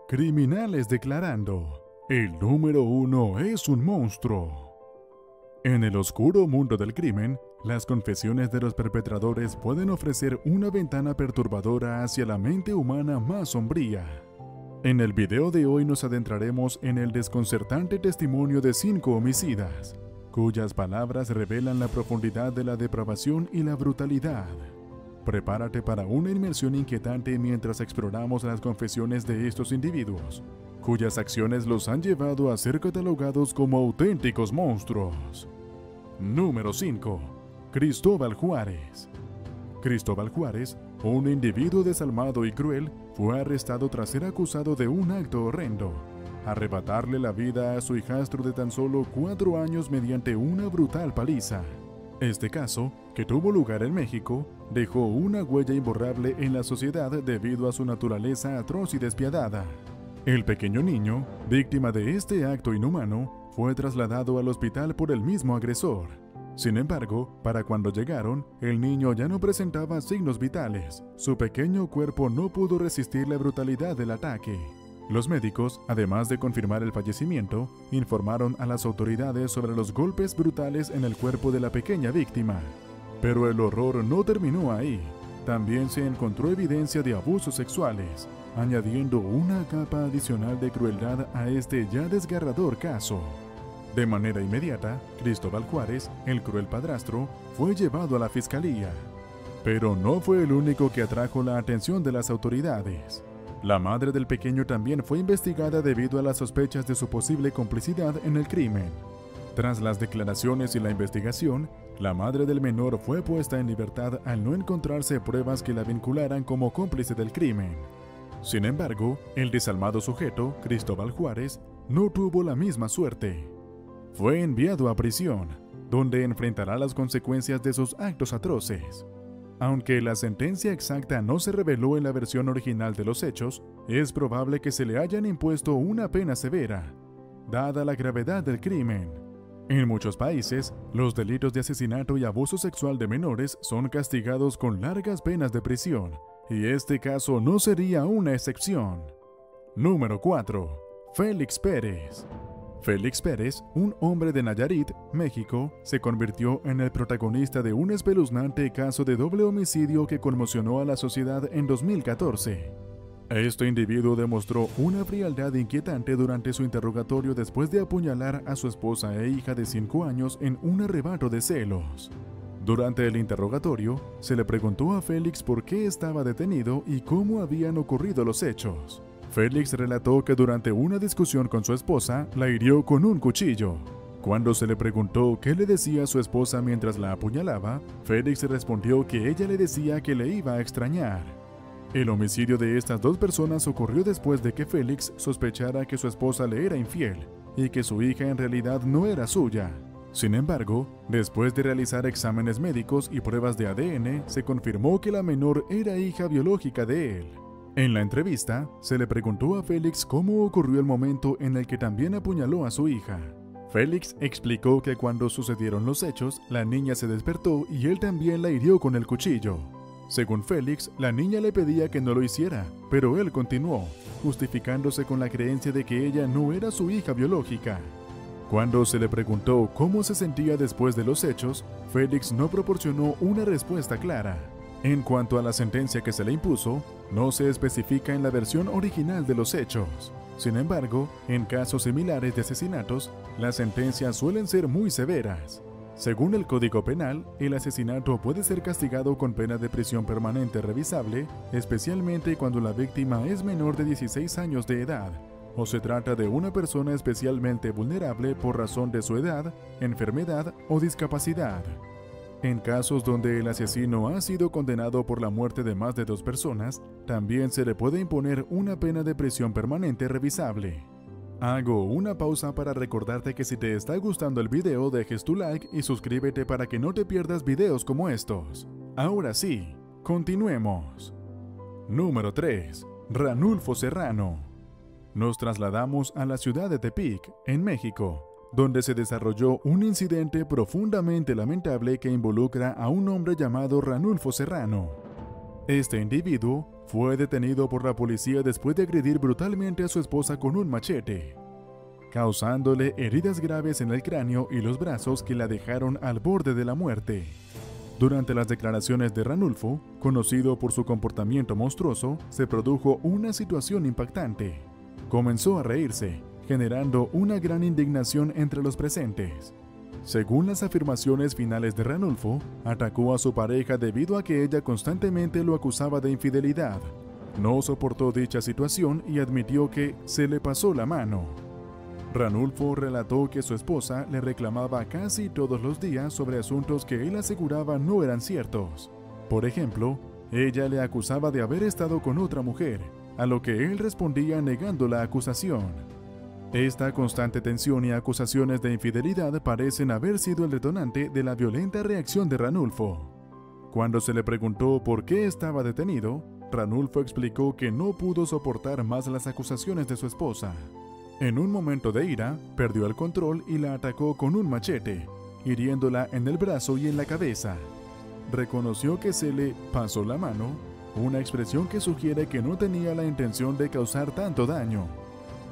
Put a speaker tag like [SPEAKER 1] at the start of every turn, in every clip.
[SPEAKER 1] Criminales declarando: el número uno es un monstruo. En el oscuro mundo del crimen, las confesiones de los perpetradores pueden ofrecer una ventana perturbadora hacia la mente humana más sombría. En el video de hoy nos adentraremos en el desconcertante testimonio de 5 homicidas, cuyas palabras revelan la profundidad de la depravación y la brutalidad. Prepárate para una inmersión inquietante mientras exploramos las confesiones de estos individuos, cuyas acciones los han llevado a ser catalogados como auténticos monstruos. Número 5. Cristóbal Juárez. Cristóbal Juárez, un individuo desalmado y cruel, fue arrestado tras ser acusado de un acto horrendo: arrebatarle la vida a su hijastro de tan solo 4 años mediante una brutal paliza. Este caso, que tuvo lugar en México, dejó una huella imborrable en la sociedad debido a su naturaleza atroz y despiadada. El pequeño niño, víctima de este acto inhumano, fue trasladado al hospital por el mismo agresor. Sin embargo, para cuando llegaron, el niño ya no presentaba signos vitales. Su pequeño cuerpo no pudo resistir la brutalidad del ataque. Los médicos, además de confirmar el fallecimiento, informaron a las autoridades sobre los golpes brutales en el cuerpo de la pequeña víctima. Pero el horror no terminó ahí. También se encontró evidencia de abusos sexuales, añadiendo una capa adicional de crueldad a este ya desgarrador caso. De manera inmediata, Cristóbal Juárez, el cruel padrastro, fue llevado a la fiscalía. Pero no fue el único que atrajo la atención de las autoridades. La madre del pequeño también fue investigada debido a las sospechas de su posible complicidad en el crimen. Tras las declaraciones y la investigación, la madre del menor fue puesta en libertad al no encontrarse pruebas que la vincularan como cómplice del crimen. Sin embargo, el desalmado sujeto, Cristóbal Juárez, no tuvo la misma suerte. Fue enviado a prisión, donde enfrentará las consecuencias de sus actos atroces. Aunque la sentencia exacta no se reveló en la versión original de los hechos, es probable que se le hayan impuesto una pena severa, dada la gravedad del crimen. En muchos países, los delitos de asesinato y abuso sexual de menores son castigados con largas penas de prisión, y este caso no sería una excepción. Número 4. Félix Pérez. Félix Pérez, un hombre de Nayarit, México, se convirtió en el protagonista de un espeluznante caso de doble homicidio que conmocionó a la sociedad en 2014. Este individuo demostró una frialdad inquietante durante su interrogatorio después de apuñalar a su esposa e hija de 5 años en un arrebato de celos. Durante el interrogatorio, se le preguntó a Félix por qué estaba detenido y cómo habían ocurrido los hechos. Félix relató que durante una discusión con su esposa, la hirió con un cuchillo. Cuando se le preguntó qué le decía a su esposa mientras la apuñalaba, Félix respondió que ella le decía que le iba a extrañar. El homicidio de estas 2 personas ocurrió después de que Félix sospechara que su esposa le era infiel y que su hija en realidad no era suya. Sin embargo, después de realizar exámenes médicos y pruebas de ADN, se confirmó que la menor era hija biológica de él. En la entrevista, se le preguntó a Félix cómo ocurrió el momento en el que también apuñaló a su hija. Félix explicó que cuando sucedieron los hechos, la niña se despertó y él también la hirió con el cuchillo. Según Félix, la niña le pedía que no lo hiciera, pero él continuó, justificándose con la creencia de que ella no era su hija biológica. Cuando se le preguntó cómo se sentía después de los hechos, Félix no proporcionó una respuesta clara. En cuanto a la sentencia que se le impuso, no se especifica en la versión original de los hechos. Sin embargo, en casos similares de asesinatos, las sentencias suelen ser muy severas. Según el Código Penal, el asesinato puede ser castigado con pena de prisión permanente revisable, especialmente cuando la víctima es menor de 16 años de edad, o se trata de una persona especialmente vulnerable por razón de su edad, enfermedad o discapacidad. En casos donde el asesino ha sido condenado por la muerte de más de 2 personas, también se le puede imponer una pena de prisión permanente revisable. Hago una pausa para recordarte que si te está gustando el video dejes tu like y suscríbete para que no te pierdas videos como estos. Ahora sí, continuemos. Número 3. Ranulfo Serrano. Nos trasladamos a la ciudad de Tepic, en México, donde se desarrolló un incidente profundamente lamentable que involucra a un hombre llamado Ranulfo Serrano. Este individuo fue detenido por la policía después de agredir brutalmente a su esposa con un machete, causándole heridas graves en el cráneo y los brazos que la dejaron al borde de la muerte. Durante las declaraciones de Ranulfo, conocido por su comportamiento monstruoso, se produjo una situación impactante. Comenzó a reírse, generando una gran indignación entre los presentes. Según las afirmaciones finales de Ranulfo, atacó a su pareja debido a que ella constantemente lo acusaba de infidelidad. No soportó dicha situación y admitió que se le pasó la mano. Ranulfo relató que su esposa le reclamaba casi todos los días sobre asuntos que él aseguraba no eran ciertos. Por ejemplo, ella le acusaba de haber estado con otra mujer, a lo que él respondía negando la acusación. Esta constante tensión y acusaciones de infidelidad parecen haber sido el detonante de la violenta reacción de Ranulfo. Cuando se le preguntó por qué estaba detenido, Ranulfo explicó que no pudo soportar más las acusaciones de su esposa. En un momento de ira, perdió el control y la atacó con un machete, hiriéndola en el brazo y en la cabeza. Reconoció que se le pasó la mano, una expresión que sugiere que no tenía la intención de causar tanto daño.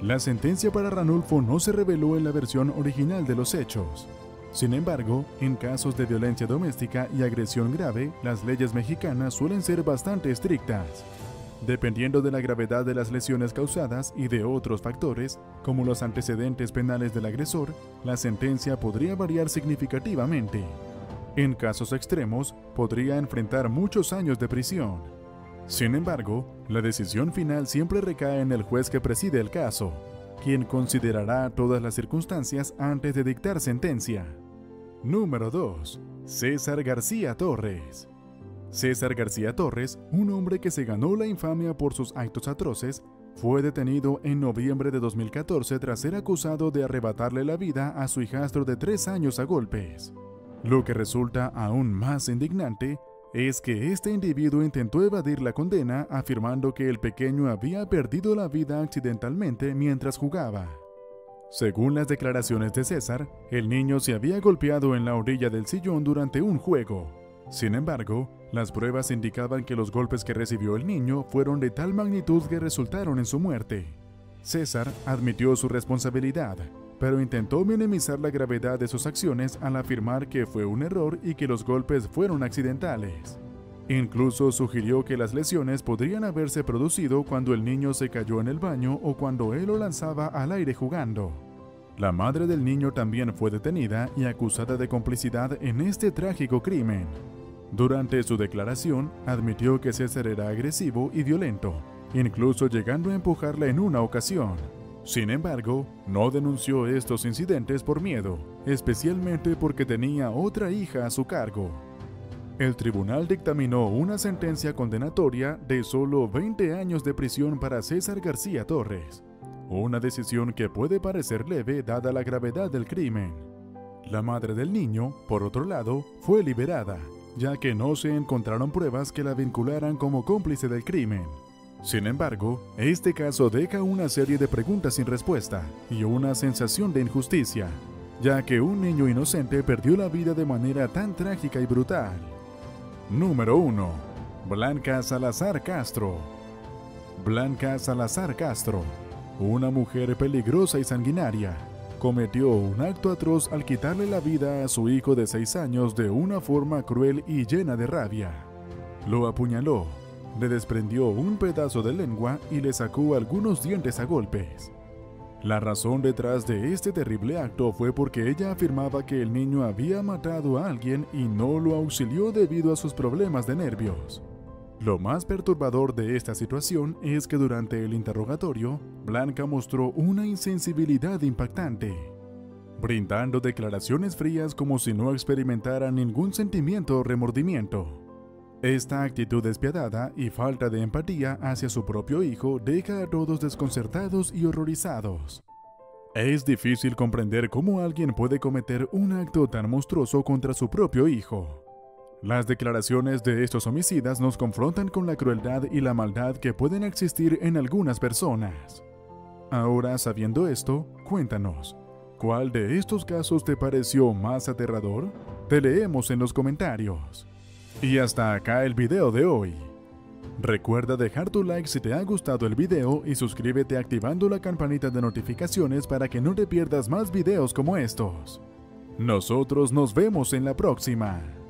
[SPEAKER 1] La sentencia para Ranulfo no se reveló en la versión original de los hechos. Sin embargo, en casos de violencia doméstica y agresión grave, las leyes mexicanas suelen ser bastante estrictas. Dependiendo de la gravedad de las lesiones causadas y de otros factores, como los antecedentes penales del agresor, la sentencia podría variar significativamente. En casos extremos, podría enfrentar muchos años de prisión. Sin embargo, la decisión final siempre recae en el juez que preside el caso, quien considerará todas las circunstancias antes de dictar sentencia. Número 2. César García Torres. César García Torres, un hombre que se ganó la infamia por sus actos atroces, fue detenido en noviembre de 2014 tras ser acusado de arrebatarle la vida a su hijastro de 3 años a golpes. Lo que resulta aún más indignante es que este individuo intentó evadir la condena afirmando que el pequeño había perdido la vida accidentalmente mientras jugaba. Según las declaraciones de César, el niño se había golpeado en la orilla del sillón durante un juego. Sin embargo, las pruebas indicaban que los golpes que recibió el niño fueron de tal magnitud que resultaron en su muerte. César admitió su responsabilidad, pero intentó minimizar la gravedad de sus acciones al afirmar que fue un error y que los golpes fueron accidentales. Incluso sugirió que las lesiones podrían haberse producido cuando el niño se cayó en el baño o cuando él lo lanzaba al aire jugando. La madre del niño también fue detenida y acusada de complicidad en este trágico crimen. Durante su declaración, admitió que César era agresivo y violento, incluso llegando a empujarla en una ocasión. Sin embargo, no denunció estos incidentes por miedo, especialmente porque tenía otra hija a su cargo. El tribunal dictaminó una sentencia condenatoria de solo 20 años de prisión para César García Torres, una decisión que puede parecer leve dada la gravedad del crimen. La madre del niño, por otro lado, fue liberada, ya que no se encontraron pruebas que la vincularan como cómplice del crimen. Sin embargo, este caso deja una serie de preguntas sin respuesta y una sensación de injusticia, ya que un niño inocente perdió la vida de manera tan trágica y brutal. Número 1. Blanca Salazar Castro. Blanca Salazar Castro, una mujer peligrosa y sanguinaria, cometió un acto atroz al quitarle la vida a su hijo de 6 años de una forma cruel y llena de rabia. Lo apuñaló, le desprendió un pedazo de lengua y le sacó algunos dientes a golpes. La razón detrás de este terrible acto fue porque ella afirmaba que el niño había matado a alguien y no lo auxilió debido a sus problemas de nervios. Lo más perturbador de esta situación es que durante el interrogatorio, Blanca mostró una insensibilidad impactante, brindando declaraciones frías como si no experimentara ningún sentimiento o remordimiento. Esta actitud despiadada y falta de empatía hacia su propio hijo deja a todos desconcertados y horrorizados. Es difícil comprender cómo alguien puede cometer un acto tan monstruoso contra su propio hijo. Las declaraciones de estos homicidas nos confrontan con la crueldad y la maldad que pueden existir en algunas personas. Ahora, sabiendo esto, cuéntanos, ¿cuál de estos casos te pareció más aterrador? Te leemos en los comentarios. Y hasta acá el video de hoy. Recuerda dejar tu like si te ha gustado el video y suscríbete activando la campanita de notificaciones para que no te pierdas más videos como estos. Nosotros nos vemos en la próxima.